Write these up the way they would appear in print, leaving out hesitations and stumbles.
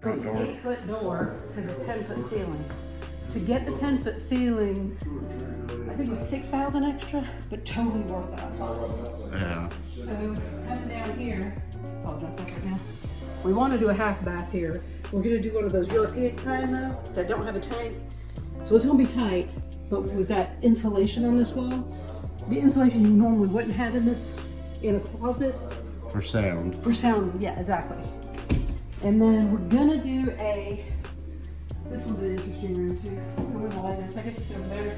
So it's an 8-foot door because it's 10-foot ceilings. To get the 10-foot ceilings, I think it's 6,000 extra, but totally worth it. Yeah. So coming down here, I'll jump up right now. We want to do a half bath here. We're gonna do one of those European kind though, that don't have a tank. So it's gonna be tight, but we've got insulation on this wall. The insulation you normally wouldn't have in a closet. For sound. For sound, yeah, exactly. And then we're gonna do this one's an interesting room too. I'm gonna light this, I guess it's over there.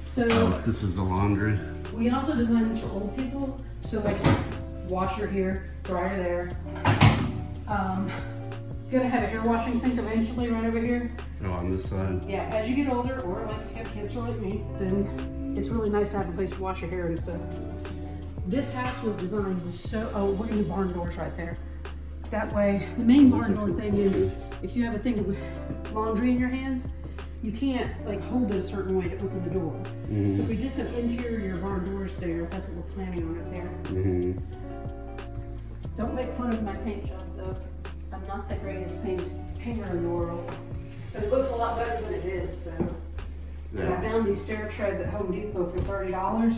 So This is the laundry. we also designed this for old people. So like washer here, dryer there. Gonna have an air washing sink eventually right over here. Oh, on this side. Yeah, as you get older, or like you have cancer like me, then it's really nice to have a place to wash your hair and stuff. This house was designed with we're gonna do barn doors right there. That way, the main barn door thing is, if you have a thing of laundry in your hands, you can't like hold it a certain way to open the door. Mm-hmm. So if we did some interior barn doors there, that's what we're planning on right there. Mm-hmm. Don't make fun of my paint job though. I'm not the greatest painter in the world. But it looks a lot better than it did, so. And I found these stair treads at Home Depot for $30.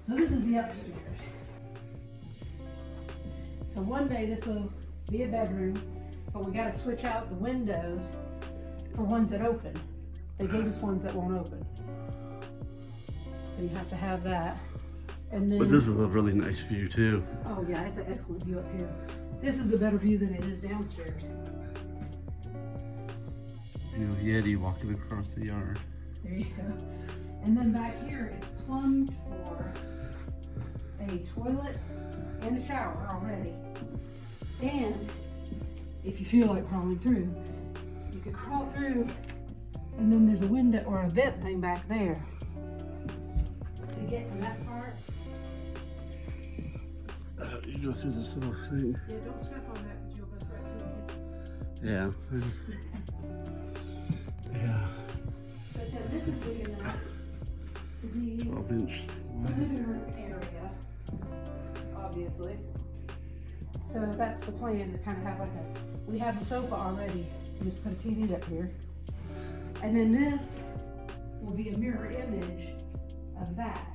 So this is the upstairs. So one day this will be a bedroom, but we gotta switch out the windows for ones that open. They gave us ones that won't open. So you have to have that. And then, But this is a really nice view too. oh yeah, it's an excellent view up here. This is a better view than it is downstairs. View of Yeti walking across the yard. There you go. And then back here, it's plumbed for a toilet and a shower already. And if you feel like crawling through, you could crawl through, and then there's a window or a vent thing back there. To get from that part. You go through this little thing. Yeah, don't step on that because you'll go right through it. Yeah. Yeah. But then this is big enough to be 12-inch. living room area, obviously. So that's the plan, to kind of have like we have the sofa already, you just put a TV up here. And then this will be a mirror image of that.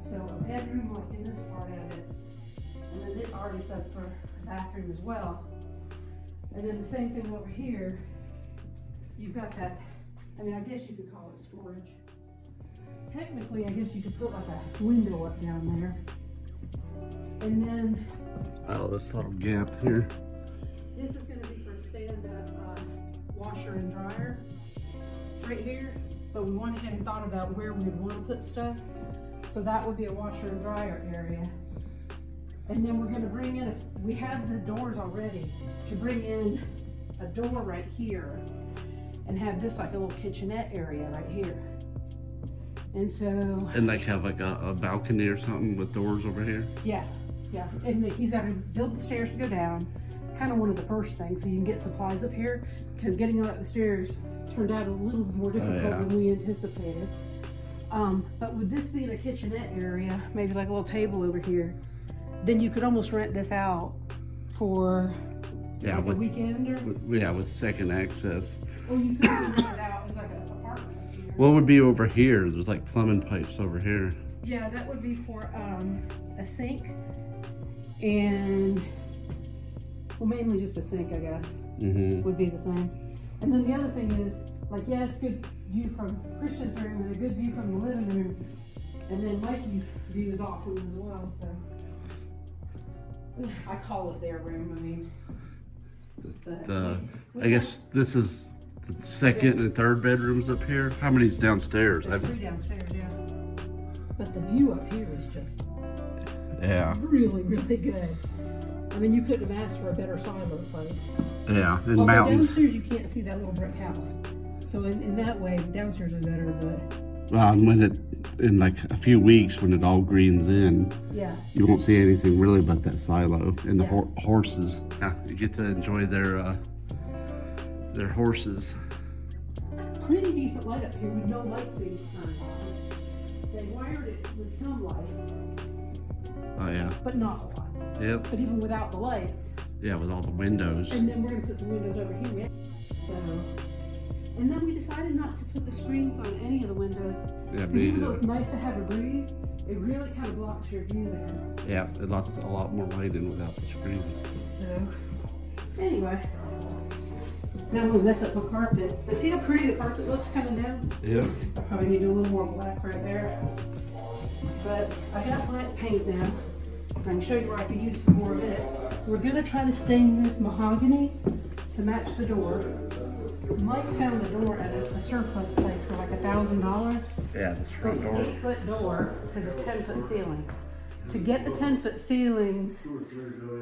So a bedroom like in this part of it. And then it's already set for a bathroom as well. And then the same thing over here, you've got that, I mean, I guess you could call it storage. Technically, I guess you could put like a window up down there. And then Oh, this little gap here. this is gonna be for stand-up washer and dryer right here. But we went ahead and thought about where we would want to put stuff. So that would be a washer and dryer area. And then we're gonna bring in we have the doors already, to bring in a door right here and have this like a little kitchenette area right here. And so, And like have like a balcony or something with doors over here. yeah, and he's got to build the stairs to go down. It's kind of one of the first things, so you can get supplies up here, because getting up the stairs turned out a little more difficult than we anticipated. But with this being a kitchenette area, maybe like a little table over here, then you could almost rent this out for Yeah, like with a weekend or, with second access. or you could even rent it out as like an apartment up here. What would be over here? There's like plumbing pipes over here. Yeah, that would be for a sink and, well, mainly just a sink, I guess, Mm-hmm. would be the thing. And then the other thing is, like, yeah, it's good view from Christian's room and a good view from the living room. And then Mikey's view is awesome as well, so. I call it their room, I mean. I guess this is the second and third bedrooms up here. How many's downstairs? There's 3 downstairs, yeah. But the view up here is just Yeah. really, really good. I mean, you couldn't have asked for a better silo place. Yeah, and Although mountains. downstairs you can't see that little brick house. So in that way, downstairs is better, but Well, and when in like a few weeks when it all greens in, yeah. you won't see anything really but that silo and the Yeah. horses. Yeah, you get to enjoy their horses. Pretty decent light up here with no lights being turned on. They wired it with some lights, Oh yeah. but not a lot. Yep. But even without the lights, Yeah, with all the windows. and then we're gonna put some windows over here. So, and then we decided not to put the screens on any of the windows. Yeah, Because even though it's nice to have a breeze, it really kind of blocks your view there. yeah, it lets a lot more light in without the screens. So, anyway, now I'm gonna mess up my carpet. But see how pretty the carpet looks coming down? Yep. I probably need to do a little more black right there. But I got black paint now. I can show you where I can use some more of it. We're gonna try to stain this mahogany to match the door. Mike found the door at a surplus place for like $1,000. Yeah, this So front it's door. an 8-foot door because it's 10-foot ceilings. To get the 10-foot ceilings,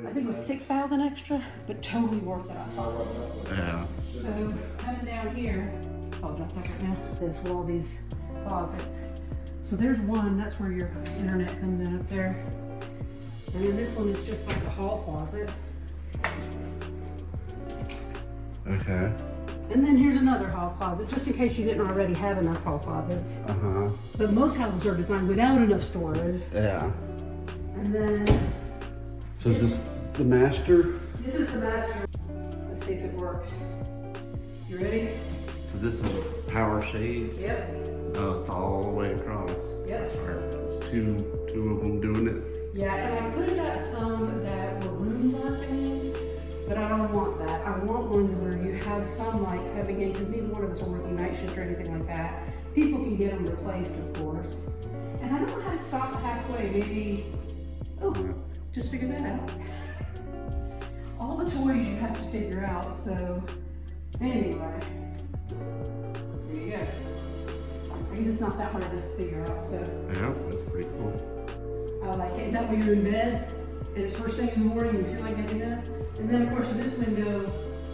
I think it was $6,000 extra, but totally worth it. I thought. Yeah. So coming down here, I'll drop that right now. There's all these closets. So there's one, that's where your internet comes in up there. And then this one is just like a hall closet. Okay. And then here's another hall closet, just in case you didn't already have enough hall closets. Uh-huh. But most houses are designed without enough storage. Yeah. And then So is this the master? this is the master. Let's see if it works. You ready? So this is power shades? Yep. Oh, it's all the way across. Yep. Or it's two of them doing it. Yeah, and I could have got some that were room darkening, but I don't want that. I want ones where you have sunlight coming in, because neither one of us are working night shift or anything like that. People can get them replaced, of course. And I don't know how to stop halfway. Maybe, oh, just figure that out. All the toys you have to figure out, so anyway, there you go. I guess it's not that hard to figure out, so. Yeah, that's pretty cool. I like it. That way you're in bed, and it's first thing in the morning, you feel like getting up. And then of course this window,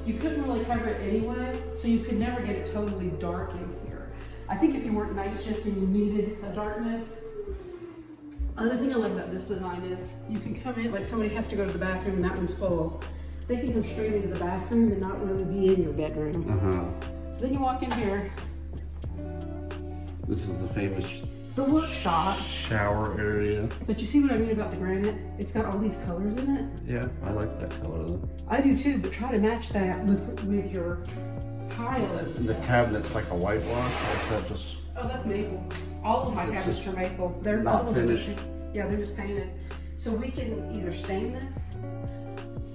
you couldn't really cover it anyway, so you could never get it totally dark in here. I think if you weren't night shift and you needed a darkness. Other thing I like about this design is you can come in, like somebody has to go to the bathroom and that one's full. They can come straight into the bathroom and not really be in your bedroom. Uh-huh. So then you walk in here, This is the famous the workshop. shower area. But you see what I mean about the granite? It's got all these colors in it. Yeah, I like that color though. I do too, but try to match that with your tiles. And the cabinet's like a whitewash, or is that just... Oh, that's maple. All of my It's cabinets just are maple. They're not all just- finished? Yeah, they're just painted. So we can either stain this,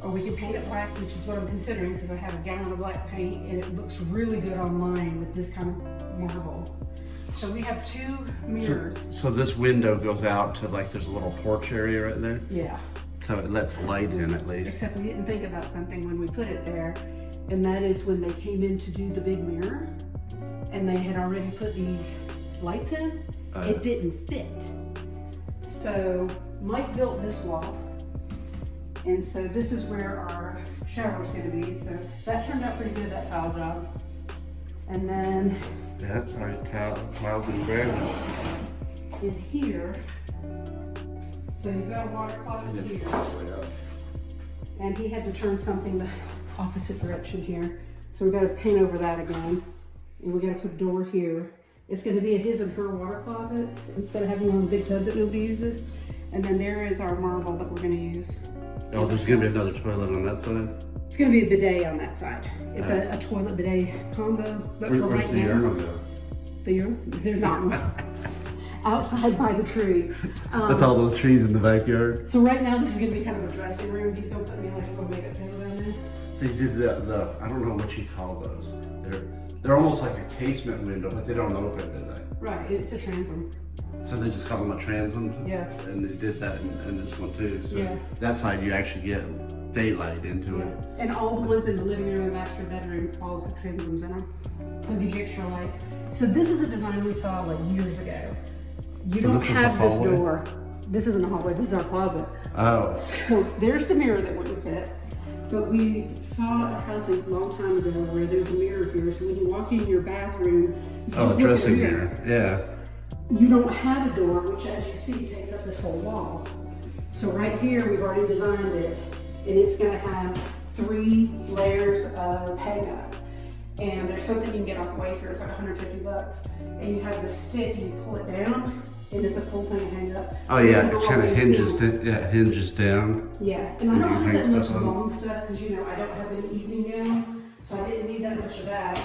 or we can paint it black, which is what I'm considering because I have a gallon of black paint and it looks really good online with this kind of marble. So we have two mirrors. So this window goes out to like, there's a little porch area right there. Yeah. So it lets light in at least. Except we didn't think about something when we put it there, and that is when they came in to do the big mirror, and they had already put these lights in, it didn't fit. So Mike built this wall, and so this is where our shower is going to be. So that turned out pretty good, that tile job. And then Yeah, all right, tiles and granite. in here, so you've got a water closet here. And he had to turn something the opposite direction here. So we got to paint over that again. And we got to put a door here. It's going to be a his and her water closet instead of having one of the big tubs that nobody uses. And then there is our marble that we're going to use. Oh, there's gonna be another toilet on that side? It's going to be a bidet on that side. It's a toilet bidet combo. But for Where's right the now, urinal go? the urinal? There's not one. Outside by the tree. That's all those trees in the backyard? So right now this is going to be kind of a dressing room. He's going to put me like a little makeup table down there. So you did the I don't know what you call those. They're almost like a casement window, but they don't open, do they? Right, it's a transom. So they just call them a transom? Yeah. And they did that in this one too. So Yeah. that side you actually get daylight into it. And all the ones in the living room and master bedroom all have transoms in them. So it gives you extra light. So this is a design we saw like years ago. You So don't this is the have this hallway? door. This isn't a hallway, this is our closet. Oh. So there's the mirror that wouldn't fit. But we saw a house a long time ago where there's a mirror here. So when you walk in your bathroom, you Oh, just a look at dressing the mirror. Yeah. You don't have a door, which as you see takes up this whole wall. So right here, we've already designed it, and it's gonna have 3 layers of hang up. And there's something you can get off Wayfair, it's like $150. And you have the stick, and you pull it down, and it's a full thing hang up. Oh yeah, Go it kind all of the way to hinges. ceiling. Yeah, hinges down. Yeah, and So I you don't hang have that much stuff on. long stuff because you know I don't have any evening gowns, so I didn't need that much of that.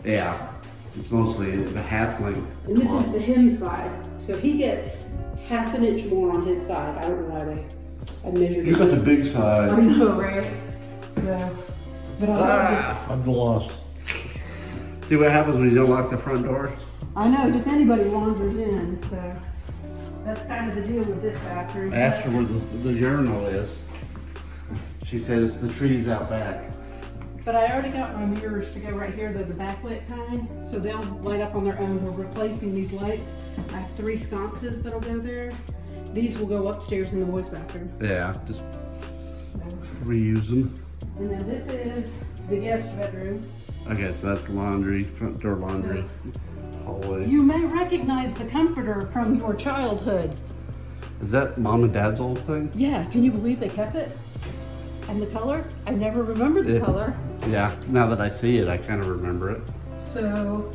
Yeah, it's mostly the half length. And this is the hem side, so he gets half an inch more on his side. I don't know why I measured. You got the it. big I side. know, right? So, but I love Ah! I'm lost. See what happens when you don't lock the front door? it. I know, just anybody wanders in, so that's kind of the deal with this bathroom. I asked her where the urinal is. She said it's the trees out back. But I already got my mirrors to go right here. They're the backlit kind, so they'll light up on their own. We're replacing these lights. I have 3 sconces that'll go there. These will go upstairs in the boys' bathroom. Yeah, just So, reuse them. and then this is the guest bedroom. Okay, so that's laundry, front door laundry, hallway. You may recognize the comforter from your childhood. Is that mom and dad's old thing? Yeah, can you believe they kept it? And the color? I never remembered the Yeah. color. Yeah, now that I see it, I kind of remember it. So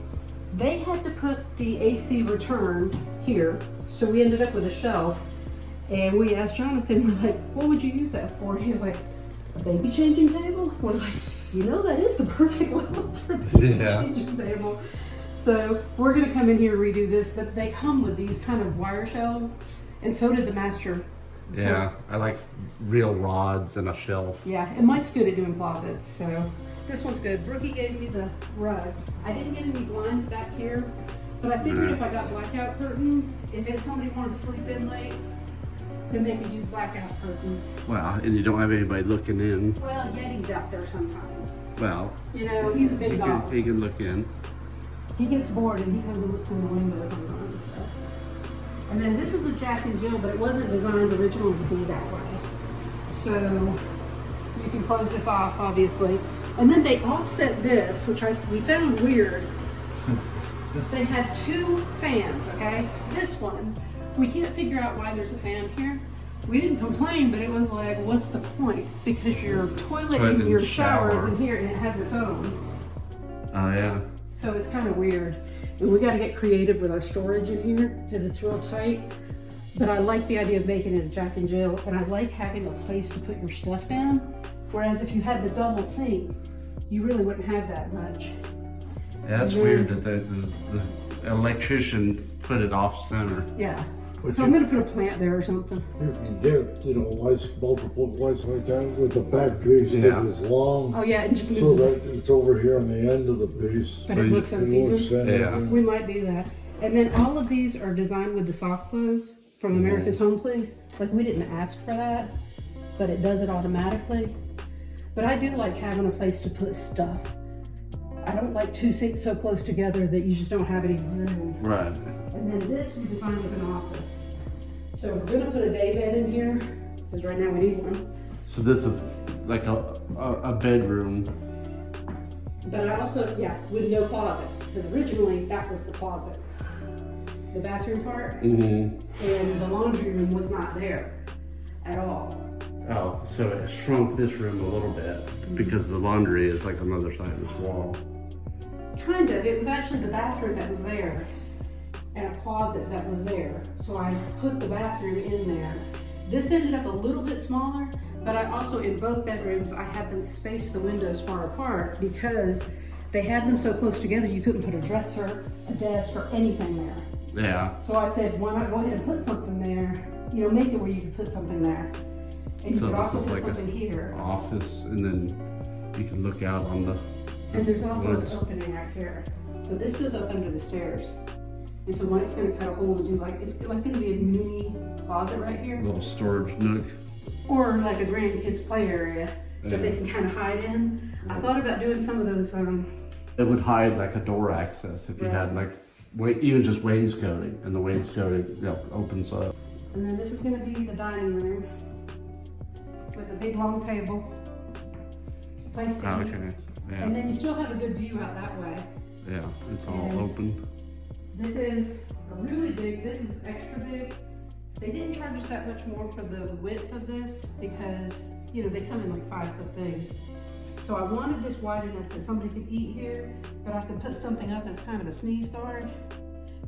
they had to put the AC return here. So we ended up with a shelf. And we asked Jonathan, we're like, what would you use that for? He was like, a baby changing table? We're like, you know, that is the perfect level for a baby Yeah. changing table. So we're gonna come in here and redo this, but they come with these kind of wire shelves. And so did the master. So- Yeah, I like real rods and a shelf. yeah, and Mike's good at doing closets, so this one's good. Brookie gave me the rug. I didn't get any blinds back here, but I figured if I got blackout curtains, if somebody wanted to sleep in late, then they could use blackout curtains. Well, and you don't have anybody looking in. Well, Yeti's out there sometimes. Well, You know, he's a he big dog. can, he can look in. He gets bored and he comes and looks in the window sometimes. So. And then this is a Jack and Jill, but it wasn't designed originally to be that way. So you can close this off, obviously. And then they offset this, which we found weird. They had 2 fans, okay? This one, we can't figure out why there's a fan here. We didn't complain, but it was like, what's the point? Because your toilet and and your shower shower. is in here and it has its own. Oh yeah. So it's kind of weird. And we got to get creative with our storage in here because it's real tight. But I like the idea of making it a Jack and Jill, and I like having a place to put your stuff down. Whereas if you had the double sink, you really wouldn't have that much. Yeah, that's Mhm. weird that the electrician put it off center. Yeah. But So I'm gonna put a plant there or something. You can get, lights, multiple lights like that with the back base that Yeah. is long, Oh yeah, and just so move. that it's over here on the end of the base. But so it you- looks It uneven. looks Yeah. We might do that. And then all of these are designed with the soft close from America's Home Place. Like we didn't ask for that, but it does it automatically. But I do like having a place to put stuff. I don't like 2 sinks so close together that you just don't have any room. Right. And then this we designed as an office. So we're gonna put a day bed in here, because right now we need one. So this is like a bedroom. But I also, yeah, with no closet, because originally that was the closet. The bathroom part, Mm-hmm. and the laundry room was not there at all. Oh, so it shrunk this room a little bit because the laundry is like on the other side of this wall. Kind of, it was actually the bathroom that was there, and a closet that was there. So I put the bathroom in there. This ended up a little bit smaller, but I also, in both bedrooms, I had them space the windows far apart because they had them so close together you couldn't put a dresser, a desk, or anything there. Yeah. So I said, why not go ahead and put something there, make it where you could put something there. And you So could this also is put like something a here. office, and then you can look out on the And there's also woods. an opening right here. So this goes up under the stairs. And so Mike's gonna cut a hole and do it's like gonna be a mini closet right here. little storage nook. Or like a grandkids play area that they Yeah. can kind of hide in. I thought about doing some of those, It would hide like a door access if you had like even just wainscoting, and the wainscoting opens up. and then this is gonna be the dining room with a big long table. Place to Oh, eat. okay. And Yeah. then you still have a good view out that way. Yeah. It's all And- open. This is a really big, this is extra big. They didn't charge us that much more for the width of this because, they come in like 5-foot things. So I wanted this wide enough that somebody could eat here, but I could put something up as kind of a sneeze guard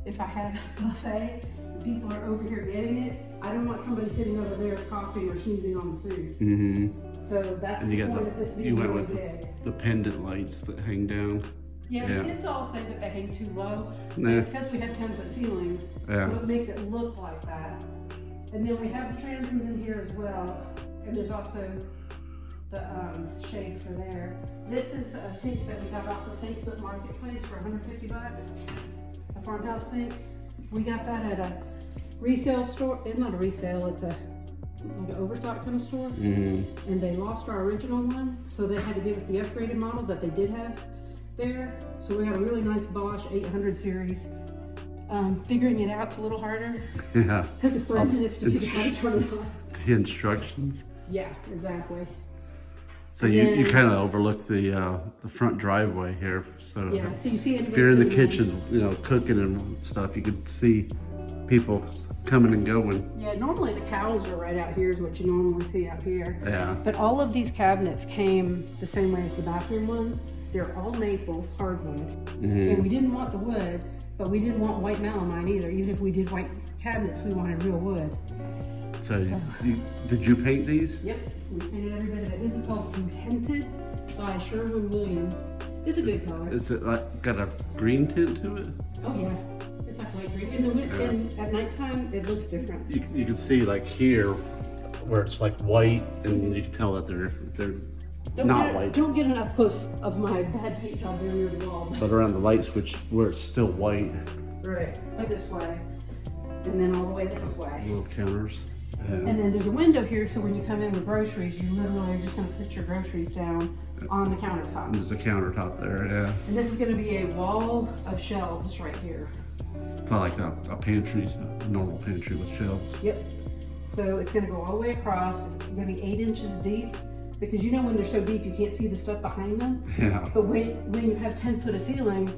if I had a buffet. people are over here getting it, I don't want somebody sitting over there coughing or sneezing on the food. Mm-hmm. So that's And the you got point of this the, being you went really with big. the pendant lights that hang down. Yeah, Yeah. the kids all say that they hang too low. Nah. It's because we have 10-foot ceilings, Yeah. so it makes it look like that. And then we have the transoms in here as well, and there's also the shade for there. This is a sink that we got off the Facebook Marketplace for $150, a farmhouse sink. We got that at a resale store. It's not a resale, it's a like an overstock kind of store. Mm-hmm. And they lost our original one, so they had to give us the upgraded model that they did have there. So we got a really nice Bosch 800 series. Figuring it out's a little harder. Yeah. Took us 3 minutes to figure out how to turn it on. The instructions. Yeah, exactly. So And you then- kind of overlook the front driveway here. So Yeah, so you see if you're in the anybody- kitchen, you know, cooking and stuff, you could see people coming and going. Yeah, normally the cows are right out here is what you normally see out here. Yeah. But all of these cabinets came the same way as the bathroom ones. They're all maple hardwood. Mhm. And we didn't want the wood, but we didn't want white melamine either. Even if we did white cabinets, we wanted real wood. So did you paint these? Yep, we painted every bit of it. This is called Contented by Sherwin-Williams. It's a good color. Is it like got a green tint to it? Oh yeah, it's like light green. In the and at nighttime, it looks different. You can see like here where it's like white, and you can tell that they're not white. Don't get it up close of my bad paint job there near the wall. But around the light switch where it's still white, Right, like this way, and then all the way this way. little counters. Yeah. And then there's a window here, so when you come in with groceries, you literally are just gonna put your groceries down on the And countertop. there's a countertop there. Yeah. And this is gonna be a wall of shelves right here. It's not like a pantry, a normal pantry with shelves. Yep. So it's gonna go all the way across. It's gonna be 8 inches deep, because you know when they're so deep, you can't see the stuff behind them. Yeah. But when you have 10 foot of ceiling,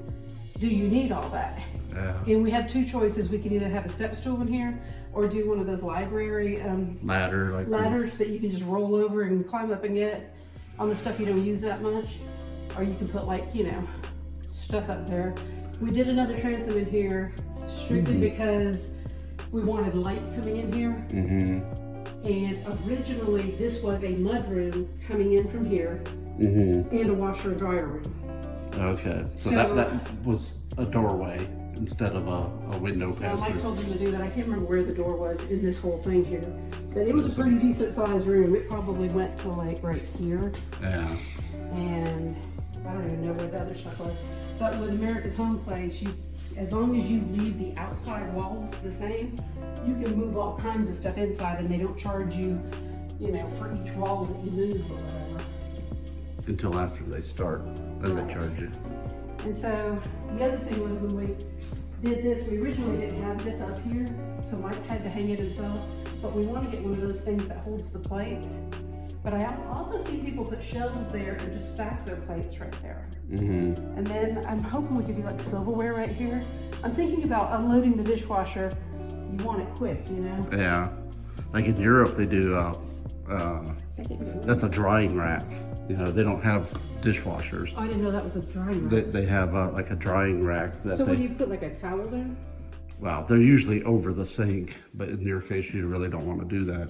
do you need all that? Yeah. And we have two choices. We can either have a step stool in here or do one of those library Ladder like ladders that you can just roll over and climb up and get on the stuff you don't use that much. Or you can put like, you know, stuff up there. We did another transom in here strictly because we wanted light coming in here. Mm-hmm. And originally this was a mud room coming in from here Mm-hmm. and a washer and dryer room. Okay. So, So- that was a doorway instead of a window pass Mike through. told them to do that. I can't remember where the door was in this whole thing here. But it was a pretty decent sized room. It probably went to like right here. Yeah. And I don't even know where the other stuff was. But with America's Home Place, as long as you leave the outside walls the same, you can move all kinds of stuff inside and they don't charge you, you know, for each wall that you move or whatever. Until after they start, then Right. they charge you. And so the other thing was when we did this, we originally didn't have this up here, so Mike had to hang it himself. But we want to get one of those things that holds the plates. But I also see people put shelves there and just stack their plates right there. Mm-hmm. And then I'm hoping we could do like silverware right here. I'm thinking about unloading the dishwasher. You want it quick, you know? Yeah. Like in Europe, they do. That's a drying rack. You know, they don't have dishwashers. I didn't know that was a drying rack. They have like a drying rack that So they. when you put like a towel there? Well, they're usually over the sink, but in your case, you really don't want to do that.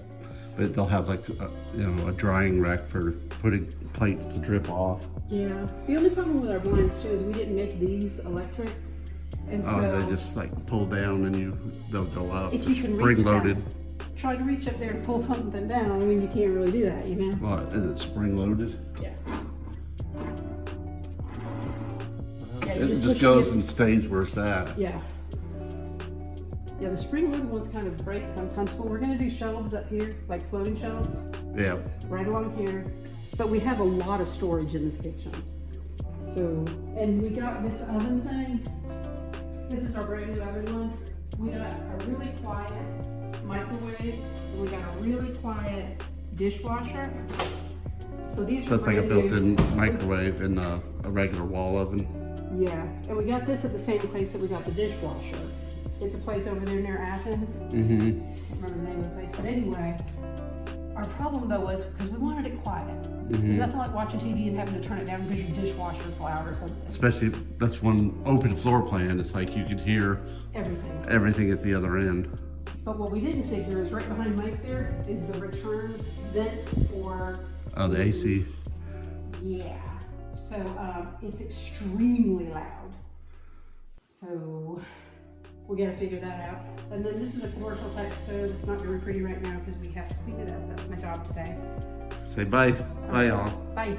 But they'll have like a drying rack for putting plates to drip off. Yeah. The only problem with our blinds too is we didn't make these electric. And so They just like pull down and they'll go up. if you can reach Spring loaded. down, try to reach up there and pull something down. I mean, you can't really do that, you know? Well, is it spring loaded? Yeah. Yeah, you It just just push goes it. and stays where it's at. Yeah. Yeah, the spring-loaded ones kind of break sometimes, but we're gonna do shelves up here, like floating shelves, Yeah. right along here. But we have a lot of storage in this kitchen. So, and we got this oven thing. This is our brand new oven one. We got a really quiet microwave, and we got a really quiet dishwasher. So these So are it's like a brand new. built-in microwave and a regular wall oven. Yeah, and we got this at the same place that we got the dishwasher. It's a place over there near Athens. Mm-hmm. I don't remember the name of the place, but anyway, our problem though was because we wanted it quiet. There's nothing like watching TV and having to turn it down because your dishwasher's loud or something. Especially, that's one open floor plan. It's like you could hear Everything. everything at the other end. But what we didn't figure is right behind Mike there is the return vent for. Oh, the AC. Yeah. So it's extremely loud. So we gotta figure that out. And then this is a commercial type stove. It's not very pretty right now because we have to clean it up. That's my job today. Say bye. Bye, y'all. Bye.